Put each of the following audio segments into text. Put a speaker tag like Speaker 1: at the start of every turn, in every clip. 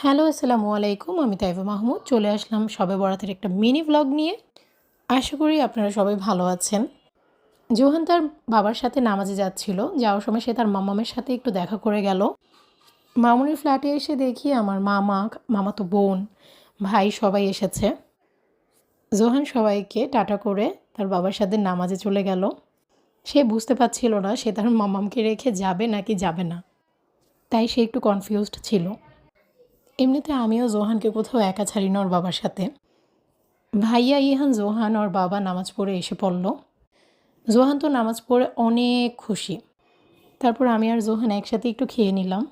Speaker 1: Hello, আসসালামু আলাইকুম। আমি তাইবা মাহমুদ। চলে আসলাম শবে বরাতের একটা মিনি ভ্লগ নিয়ে। আশা করি আপনারা সবাই ভালো আছেন। জোহান তার বাবার সাথে নামাজে যাচ্ছিল। যাওয়ার সময় সে তার মামামের সাথে একটু দেখা করে গেল। মামুনির ফ্ল্যাটে এসে দেখি আমার মামা, মামাতো বোন, ভাই সবাই এসেছে। জোহান সবাইকে টাটা করে তার বাবার সাথে নামাজে চলে গেল। সে বুঝতে পারছিল না সে তার মামামকে রেখে যাবে নাকি যাবে না। তাই সে একটু কনফিউজড ছিল। এমনিতে আমিও জোহানকে কোথাও একা ছাড়ি না ওর বাবার সাথে। ভাইয়া ইহান জোহান ওর বাবা নামাজ পড়ে এসে পড়ল। জোহান তো নামাজ পড়ে অনেক খুশি। তারপর আমি আর জোহান একসাথে একটু খেয়ে নিলাম।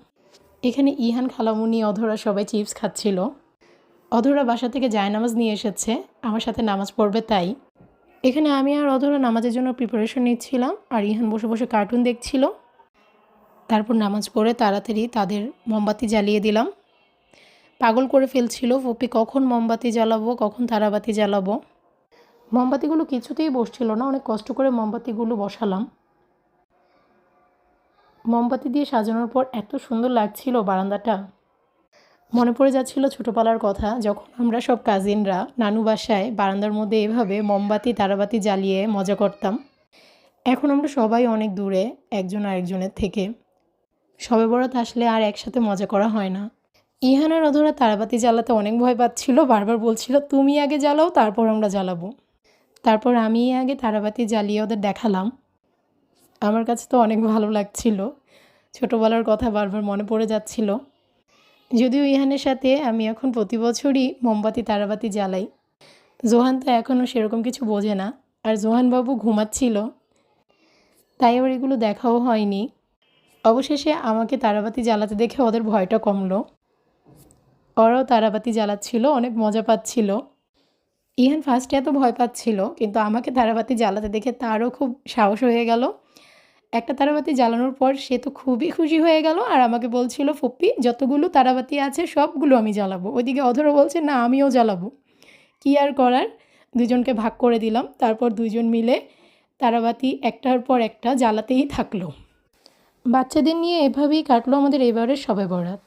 Speaker 1: এখানে ইহান, খালামুনি, অধরা সবাই চিপস খাচ্ছিল। অধরা বাসা থেকে জায়নামাজ নিয়ে এসেছে, আমার সাথে নামাজ পড়বে তাই। এখানে আমি আর অধরা নামাজের জন্য প্রিপারেশন নিচ্ছিলাম আর ইহান বসে বসে কার্টুন দেখছিল। তারপর নামাজ পড়ে তাড়াতাড়ি তাদের মোমবাতি জ্বালিয়ে দিলাম। পাগল করে ফেলছিল ফুপি, কখন মোমবাতি জ্বালাবো, কখন তারাবাতি জ্বালাবো। মোমবাতিগুলো কিছুতেই বসছিল না, অনেক কষ্ট করে মোমবাতিগুলো বসালাম। মোমবাতি দিয়ে সাজানোর পর এত সুন্দর লাগছিল বারান্দাটা। মনে পড়ে যাচ্ছিল ছোটোবেলার কথা, যখন আমরা সব কাজিনরা নানু বাসায় বারান্দার মধ্যে এভাবে মোমবাতি তারাবাতি জ্বালিয়ে মজা করতাম। এখন আমরা সবাই অনেক দূরে একজন আরেকজনের থেকে। শবে বরাত আসলে আর একসাথে মজা করা হয় না। ইহানের অধরা তারাবাতি জ্বালাতে অনেক ভয় পাচ্ছিল, বারবার বলছিল তুমি আগে জ্বালাও তারপর আমরা জ্বালাবো। তারপর আমি আগে তারাবাতি জ্বালিয়ে ওদের দেখালাম। আমার কাছে তো অনেক ভালো লাগছিল, ছোটোবেলার কথা বারবার মনে পড়ে যাচ্ছিল। যদিও ইহানের সাথে আমি এখন প্রতি বছরই মোমবাতি তারাবাতি জ্বালাই। জোহান তো এখনও সেরকম কিছু বোঝে না, আর জোহানবাবু ঘুমাচ্ছিল, তাই আবার এগুলো দেখাও হয়নি। অবশেষে আমাকে তারাবাতি জ্বালাতে দেখে ওদের ভয়টা কমলো। ওরাও তারাবাতি জ্বালাচ্ছিল, অনেক মজা পাচ্ছিল। ইহান ফার্স্টে এত ভয় পাচ্ছিল, কিন্তু আমাকে তারাবাতি জ্বালাতে দেখে তারও খুব সাহস হয়ে গেল। একটা তারাবাতি জ্বালানোর পর সে তো খুবই খুশি হয়ে গেল আর আমাকে বলছিল ফুপ্পি যতগুলো তারাবাতি আছে সবগুলো আমি জ্বালাবো। ওইদিকে অধরা বলছে না আমিও জ্বালাবো। কী আর করার, দুজনকে ভাগ করে দিলাম। তারপর দুজন মিলে তারাবাতি একটার পর একটা জ্বালাতেই থাকলো। বাচ্চাদের নিয়ে এভাবেই কাটলো আমাদের এবারের শবে বরাত।